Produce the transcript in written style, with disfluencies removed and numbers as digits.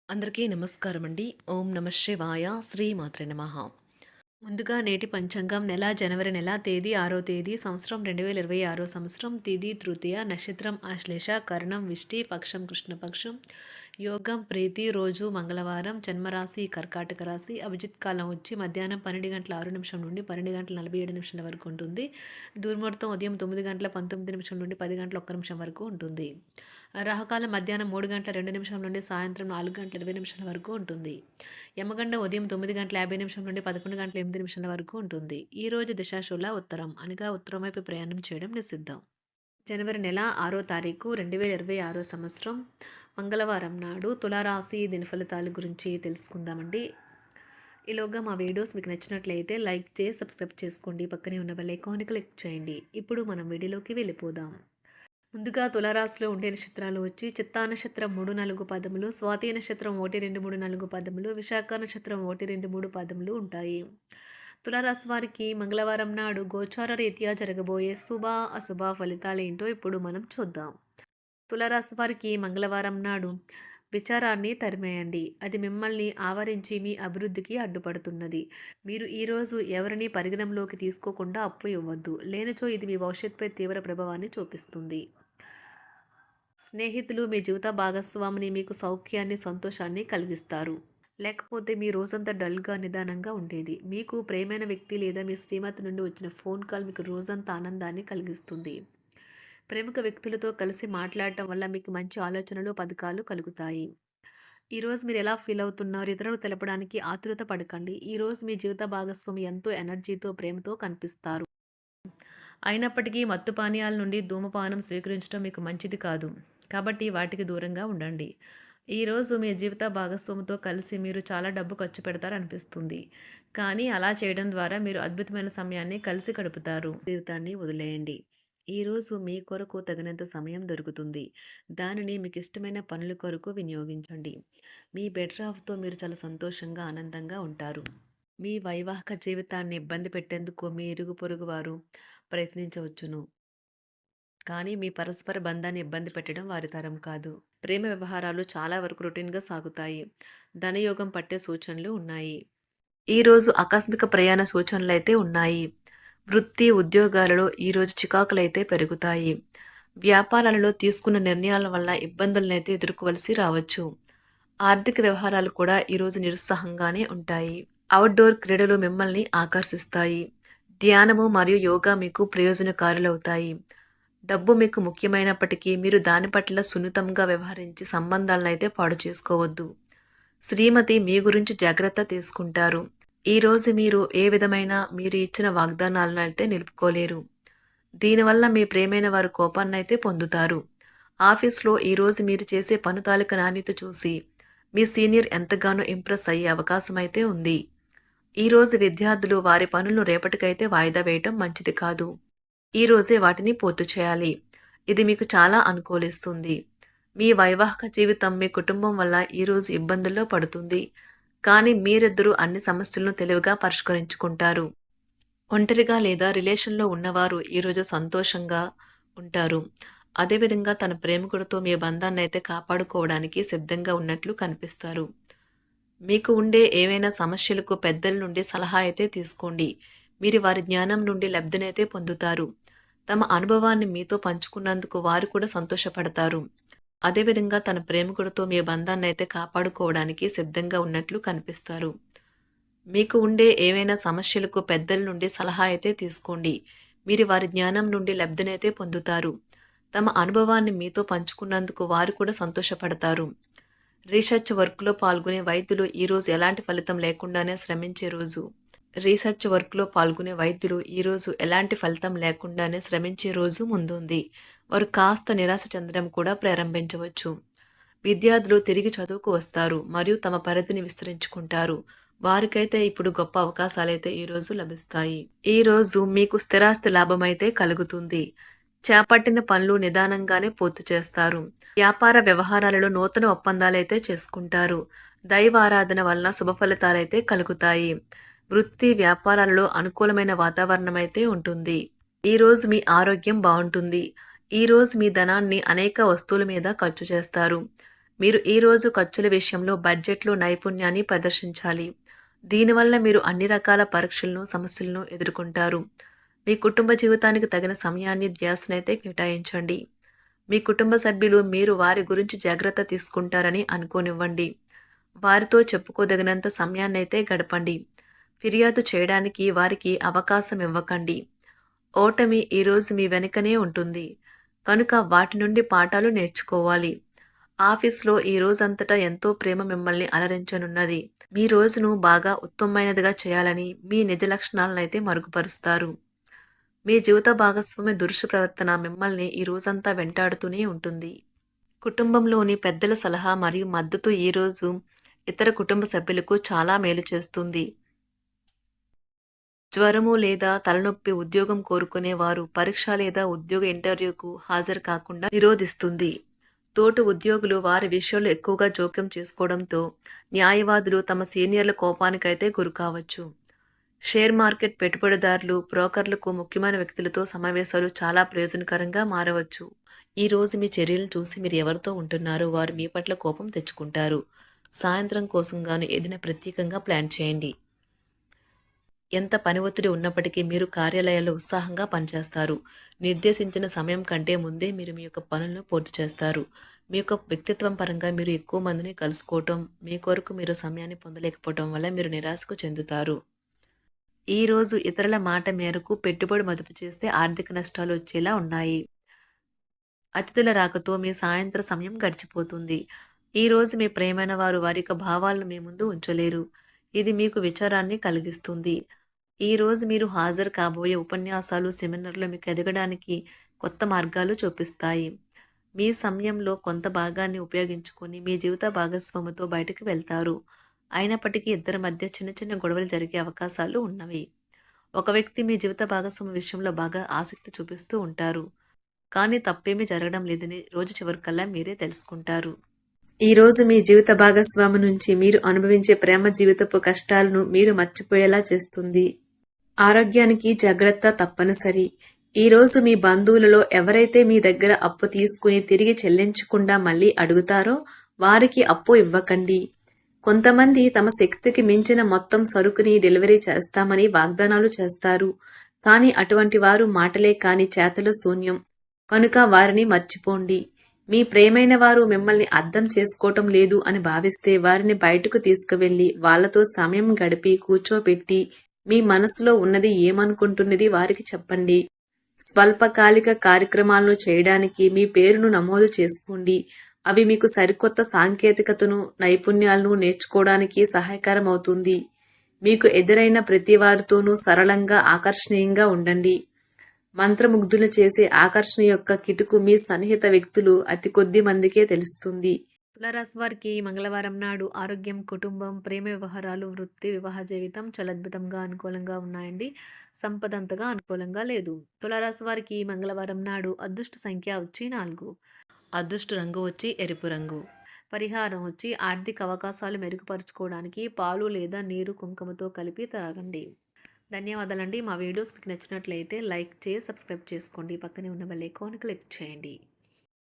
అందరికీ నమస్కారం అండి. ఓం నమ శివాయ. శ్రీమాత్రే నమః. ముందుగా నేటి పంచాంగం నెల జనవరి నెల తేదీ 6వ తేదీ సంవత్సరం 2026 సంవత్సరం తిథి తృతీయ నక్షత్రం ఆశ్లేష కరణం విష్టి పక్షం కృష్ణపక్షం యోగం ప్రీతి రోజు మంగళవారం జన్మరాశి కర్కాటక రాశి అభిజిత్ కాలం వచ్చి మధ్యాహ్నం 12 గంటల 6 నిమిషం నుండి 12 గంటల 47 నిమిషాల వరకు ఉంటుంది. దుర్ముహూర్తం ఉదయం 9 గంటల 19 నిమిషం నుండి 10 గంటల 1 నిమిషం వరకు ఉంటుంది. రాహుకాలం మధ్యాహ్నం 3 గంటల 2 నిమిషం నుండి సాయంత్రం 4 గంటల 20 నిమిషాల వరకు ఉంటుంది. యమగండ ఉదయం 9 గంటల 50 నిమిషం నుండి 11 గంటల 8 నిమిషాల వరకు ఉంటుంది. ఈ రోజు దిశాశూల ఉత్తరం అనగా ఉత్తరం వైపు ప్రయాణం చేయడం నిషిద్ధం. జనవరి నెల 6వ తారీఖు 2026 సంవత్సరం మంగళవారం నాడు తులారాశి దినఫలితాల గురించి తెలుసుకుందామండి. ఈలోగా మా వీడియోస్ మీకు నచ్చినట్లయితే లైక్ చేసి సబ్స్క్రైబ్ చేసుకోండి. పక్కనే ఉన్న బెల్ ఐకాన్ని క్లిక్ చేయండి. ఇప్పుడు మనం వీడియోలోకి వెళ్ళిపోదాం. ముందుగా తులారాశిలో ఉండే నక్షత్రాలు వచ్చి చిత్తా నక్షత్రం 3, 4 పదములు, స్వాతి నక్షత్రం 1, 2, 3, 4 పదములు, విశాఖ నక్షత్రం 1, 2, 3 పదములు ఉంటాయి. తులారాశి వారికి మంగళవారం నాడు గోచార రీత్యా జరగబోయే శుభ అశుభ ఫలితాలు ఏంటో ఇప్పుడు మనం చూద్దాం. తులారాశి వారికి మంగళవారం నాడు విచారాన్ని తరిమేయండి. అది మిమ్మల్ని ఆవరించి మీ అభివృద్ధికి అడ్డుపడుతున్నది. మీరు ఈరోజు ఎవరిని పరిగణంలోకి తీసుకోకుండా అప్పు ఇవ్వద్దు. లేనిచో ఇది మీ భవిష్యత్తుపై తీవ్ర ప్రభావాన్ని చూపిస్తుంది. స్నేహితులు మీ జీవిత భాగస్వామిని మీకు సౌఖ్యాన్ని సంతోషాన్ని కలిగిస్తారు. లేకపోతే మీ రోజంతా డల్గా నిదానంగా ఉండేది. మీకు ప్రేమైన వ్యక్తి లేదా మీ శ్రీమతి నుండి వచ్చిన ఫోన్ కాల్ మీకు రోజంతా ఆనందాన్ని కలిగిస్తుంది. ప్రముఖ వ్యక్తులతో కలిసి మాట్లాడటం వల్ల మీకు మంచి ఆలోచనలు పథకాలు కలుగుతాయి. ఈరోజు మీరు ఎలా ఫీల్ అవుతున్నారు ఇతరులకు తెలపడానికి ఆతురత పడకండి. ఈరోజు మీ జీవిత భాగస్వామి ఎంతో ఎనర్జీతో ప్రేమతో కనిపిస్తారు. అయినప్పటికీ మత్తు పానీయాల నుండి ధూమపానం స్వీకరించడం మీకు మంచిది కాదు. కాబట్టి వాటికి దూరంగా ఉండండి. ఈరోజు మీ జీవిత భాగస్వామితో కలిసి మీరు చాలా డబ్బు ఖర్చు పెడతారనిపిస్తుంది. కానీ అలా చేయడం ద్వారా మీరు అద్భుతమైన సమయాన్ని కలిసి గడుపుతారు. జీవితాన్ని వదిలేయండి. ఈరోజు మీ కొరకు తగినంత సమయం దొరుకుతుంది. దానిని మీకు ఇష్టమైన పనుల కొరకు వినియోగించండి. మీ బెటర్ హాఫ్తో మీరు చాలా సంతోషంగా ఆనందంగా ఉంటారు. మీ వైవాహిక జీవితాన్ని ఇబ్బంది పెట్టేందుకు మీ ఇరుగు పొరుగు వారు ప్రయత్నించవచ్చును. కానీ మీ పరస్పర బంధాన్ని ఇబ్బంది పెట్టడం వారి తరం కాదు. ప్రేమ వ్యవహారాలు చాలా వరకు రొటీన్గా సాగుతాయి. ధనయోగం పట్టే సూచనలు ఉన్నాయి. ఈరోజు ఆకస్మిక ప్రయాణ సూచనలు అయితే ఉన్నాయి. వృత్తి ఉద్యోగాలలో ఈరోజు చికాకులైతే పెరుగుతాయి. వ్యాపారాలలో తీసుకున్న నిర్ణయాల వల్ల ఇబ్బందులనైతే ఎదుర్కోవలసి రావచ్చు. ఆర్థిక వ్యవహారాలు కూడా ఈరోజు నిరుత్సాహంగానే ఉంటాయి. అవుట్డోర్ క్రీడలు మిమ్మల్ని ఆకర్షిస్తాయి. ధ్యానము మరియు యోగా మీకు ప్రయోజనకారులవుతాయి. డబ్బు మీకు ముఖ్యమైనప్పటికీ మీరు దాని పట్ల సున్నితంగా వ్యవహరించి సంబంధాలను అయితే పాడు చేసుకోవద్దు. శ్రీమతి మీ గురించి జాగ్రత్త తీసుకుంటారు. ఈరోజు మీరు ఏ విధమైన మీరు ఇచ్చిన వాగ్దానాలను అయితే నిలుపుకోలేరు. దీనివల్ల మీ ప్రేమైన వారు కోపాన్నైతే పొందుతారు. ఆఫీస్లో ఈరోజు మీరు చేసే పను తాలూకా నాణ్యత చూసి మీ సీనియర్ ఎంతగానో ఇంప్రెస్ అయ్యే అవకాశం అయితే ఉంది. ఈరోజు విద్యార్థులు వారి పనులను రేపటికైతే వాయిదా వేయటం మంచిది కాదు. ఈరోజే వాటిని పూర్తి చేయాలి. ఇది మీకు చాలా అనుకూలిస్తుంది. మీ వైవాహిక జీవితం మీ కుటుంబం వల్ల ఈరోజు ఇబ్బందుల్లో పడుతుంది. కానీ మీరిద్దరూ అన్ని సమస్యలను తెలివిగా పరిష్కరించుకుంటారు. ఒంటరిగా లేదా రిలేషన్లో ఉన్నవారు ఈరోజు సంతోషంగా ఉంటారు. అదేవిధంగా తన ప్రేమికుడితో మీ బంధాన్ని అయితే కాపాడుకోవడానికి సిద్ధంగా ఉన్నట్లు కనిపిస్తారు. మీకు ఉండే ఏవైనా సమస్యలకు పెద్దల నుండి సలహా అయితే తీసుకోండి. మీరు వారి జ్ఞానం నుండి లబ్ధినైతే పొందుతారు. తమ అనుభవాన్ని మీతో పంచుకున్నందుకు వారు కూడా సంతోషపడతారు. అదేవిధంగా తన ప్రేమికుడితో మీ బంధాన్ని అయితే కాపాడుకోవడానికి సిద్ధంగా ఉన్నట్లు కనిపిస్తారు. మీకు ఉండే ఏవైనా సమస్యలకు పెద్దల నుండి సలహా అయితే తీసుకోండి. మీరు వారి జ్ఞానం నుండి లబ్ధినైతే పొందుతారు. తమ అనుభవాన్ని మీతో పంచుకున్నందుకు వారు కూడా సంతోషపడతారు. రీసెర్చ్ వర్క్లో పాల్గొనే వైద్యులు ఈరోజు ఎలాంటి ఫలితం లేకుండానే శ్రమించే రోజు. రీసెర్చ్ వర్క్లో పాల్గొనే వైద్యులు ఈరోజు ఎలాంటి ఫలితం లేకుండానే శ్రమించే రోజు ముందుంది. వారు కాస్త నిరాశ చెందడం కూడా ప్రారంభించవచ్చు. విద్యార్థులు తిరిగి చదువుకు వస్తారు మరియు తమ పరిధిని విస్తరించుకుంటారు. వారికైతే ఇప్పుడు గొప్ప అవకాశాలైతే ఈరోజు లభిస్తాయి. ఈరోజు మీకు స్థిరాస్తి లాభమైతే కలుగుతుంది. చేపట్టిన పనులు నిదానంగానే పూర్తి చేస్తారు. వ్యాపార వ్యవహారాలలో నూతన ఒప్పందాలైతే చేసుకుంటారు. దైవ ఆరాధన వలన శుభ ఫలితాలైతే కలుగుతాయి. వృత్తి వ్యాపారాలలో అనుకూలమైన వాతావరణం అయితే ఉంటుంది. ఈరోజు మీ ఆరోగ్యం బాగుంటుంది. ఈరోజు మీ ధనాన్ని అనేక వస్తువుల మీద ఖర్చు చేస్తారు. మీరు ఈరోజు ఖర్చుల విషయంలో బడ్జెట్లో నైపుణ్యాన్ని ప్రదర్శించాలి. దీనివల్ల మీరు అన్ని రకాల పరీక్షలను, సమస్యలను ఎదుర్కొంటారు. మీ కుటుంబ జీవితానికి తగిన సమయాన్ని, ధ్యాసనైతే కేటాయించండి. మీ కుటుంబ సభ్యులు మీరు వారి గురించి జాగ్రత్త తీసుకుంటారని అనుకోనివ్వండి. వారితో చెప్పుకోదగినంత సమయాన్నైతే గడపండి. ఫిర్యాదు చేయడానికి వారికి అవకాశం ఇవ్వకండి. ఓటమి ఈరోజు మీ వెనుకనే ఉంటుంది. కనుక వాటి నుండి పాఠాలు నేర్చుకోవాలి. ఆఫీస్‌లో ఈ రోజంతటా ఎంతో ప్రేమ మిమ్మల్ని అలరించనున్నది. మీ రోజును బాగా ఉత్తమమైనదిగా చేయాలని మీ నిజ లక్షణాలనైతే మరుగుపరుస్తారు. మీ జీవిత భాగస్వామి దురుసు ప్రవర్తన మిమ్మల్ని ఈ రోజంతా వెంటాడుతూనే ఉంటుంది. కుటుంబంలోని పెద్దల సలహా మరియు మద్దతు ఈరోజు ఇతర కుటుంబ సభ్యులకు చాలా మేలు చేస్తుంది. జ్వరము లేదా తలనొప్పి ఉద్యోగం కోరుకునేవారు పరీక్ష లేదా ఉద్యోగ ఇంటర్వ్యూకు హాజరు కాకుండా నిరోధిస్తుంది. తోటి ఉద్యోగులు వారి విషయంలో ఎక్కువగా జోక్యం చేసుకోవడంతో న్యాయవాదులు తమ సీనియర్ల కోపానికైతే గురికావచ్చు. షేర్ మార్కెట్ పెట్టుబడిదారులు, బ్రోకర్లకు ముఖ్యమైన వ్యక్తులతో సమావేశాలు చాలా ప్రయోజనకరంగా మారవచ్చు. ఈ రోజు మీ చర్యలను చూసి మీరు ఎవరితో ఉంటున్నారో వారు మీ పట్ల కోపం తెచ్చుకుంటారు. సాయంత్రం కోసం గాను ఏదైనా ప్రత్యేకంగా ప్లాన్ చేయండి. ఎంత పని ఒత్తిడి ఉన్నప్పటికీ మీరు కార్యాలయాల్లో ఉత్సాహంగా పనిచేస్తారు. నిర్దేశించిన సమయం కంటే ముందే మీరు మీ యొక్క పనులను పూర్తి చేస్తారు. మీ యొక్క వ్యక్తిత్వం పరంగా మీరు ఎక్కువ మందిని కలుసుకోవటం, మీ కొరకు మీరు సమయాన్ని పొందలేకపోవటం వల్ల మీరు నిరాశకు చెందుతారు. ఈరోజు ఇతరుల మాట మేరకు పెట్టుబడి మదుపు చేస్తే ఆర్థిక నష్టాలు వచ్చేలా ఉన్నాయి. అతిథుల రాకతో మీ సాయంత్ర సమయం గడిచిపోతుంది. ఈరోజు మీ ప్రియమైన వారు వారి యొక్క భావాలను మీ ముందు ఉంచలేరు. ఇది మీకు విచారాన్ని కలిగిస్తుంది. ఈరోజు మీరు హాజరు కాబోయే ఉపన్యాసాలు, సెమినార్లు మీకు ఎదగడానికి కొత్త మార్గాలు చూపిస్తాయి. మీ సమయంలో కొంత భాగాన్ని ఉపయోగించుకొని మీ జీవిత భాగస్వామితో బయటకు వెళ్తారు. అయినప్పటికీ ఇద్దరి మధ్య చిన్న చిన్న గొడవలు జరిగే అవకాశాలు ఉన్నవి. ఒక వ్యక్తి మీ జీవిత భాగస్వామి విషయంలో బాగా ఆసక్తి చూపిస్తూ ఉంటారు. కానీ తప్పేమీ జరగడం లేదని రోజు చివరికల్లా మీరే తెలుసుకుంటారు. ఈరోజు మీ జీవిత భాగస్వామి నుంచి మీరు అనుభవించే ప్రేమ జీవితపు కష్టాలను మీరు మర్చిపోయేలా చేస్తుంది. ఆరోగ్యానికి జాగ్రత్త తప్పనిసరి. ఈరోజు మీ బంధువులలో ఎవరైతే మీ దగ్గర అప్పు తీసుకుని తిరిగి చెల్లించకుండా మళ్ళీ అడుగుతారో వారికి అప్పు ఇవ్వకండి. కొంతమంది తమ శక్తికి మించిన మొత్తం సరుకుని డెలివరీ చేస్తామని వాగ్దానాలు చేస్తారు. కానీ అటువంటి వారు మాటలే కాని చేతలు శూన్యం. కనుక వారిని మర్చిపోండి. మీ ప్రేమైన వారు మిమ్మల్ని అర్థం చేసుకోవటం లేదు అని భావిస్తే వారిని బయటకు తీసుకువెళ్ళి వాళ్లతో సమయం గడిపి కూర్చోబెట్టి మీ మనసులో ఉన్నది ఏమనుకుంటున్నది వారికి చెప్పండి. స్వల్పకాలిక కార్యక్రమాలను చేయడానికి మీ పేరును నమోదు చేసుకోండి. అవి మీకు సరికొత్త సాంకేతికతను, నైపుణ్యాలను నేర్చుకోవడానికి సహాయకరం అవుతుంది. మీకు ఎదురైన ప్రతి వారితోనూ సరళంగా, ఆకర్షణీయంగా ఉండండి. మంత్రముగ్ధులు చేసే ఆకర్షణ యొక్క కిటుకు మీ సన్నిహిత వ్యక్తులు అతి కొద్ది మందికే తెలుస్తుంది. తులారాశి వారికి మంగళవారం నాడు ఆరోగ్యం, కుటుంబం, ప్రేమ వ్యవహారాలు, వృత్తి, వివాహ జీవితం చాలా అద్భుతంగా అనుకూలంగా ఉన్నాయండి. సంపద అంతగా అనుకూలంగా లేదు. తులారాశి వారికి మంగళవారం నాడు అదృష్ట సంఖ్య వచ్చి 4. అదృష్ట రంగు వచ్చి ఎరుపు రంగు. పరిహారం వచ్చి ఆర్థిక అవకాశాలు మెరుగుపరుచుకోవడానికి పాలు లేదా నీరు కుంకుమతో కలిపి తాగండి. ధన్యవాదాలండి. మా వీడియోస్ మీకు నచ్చినట్లయితే లైక్ చేసి సబ్స్క్రైబ్ చేసుకోండి. పక్కనే ఉన్న బెల్ ఐకాన్ క్లిక్ చేయండి.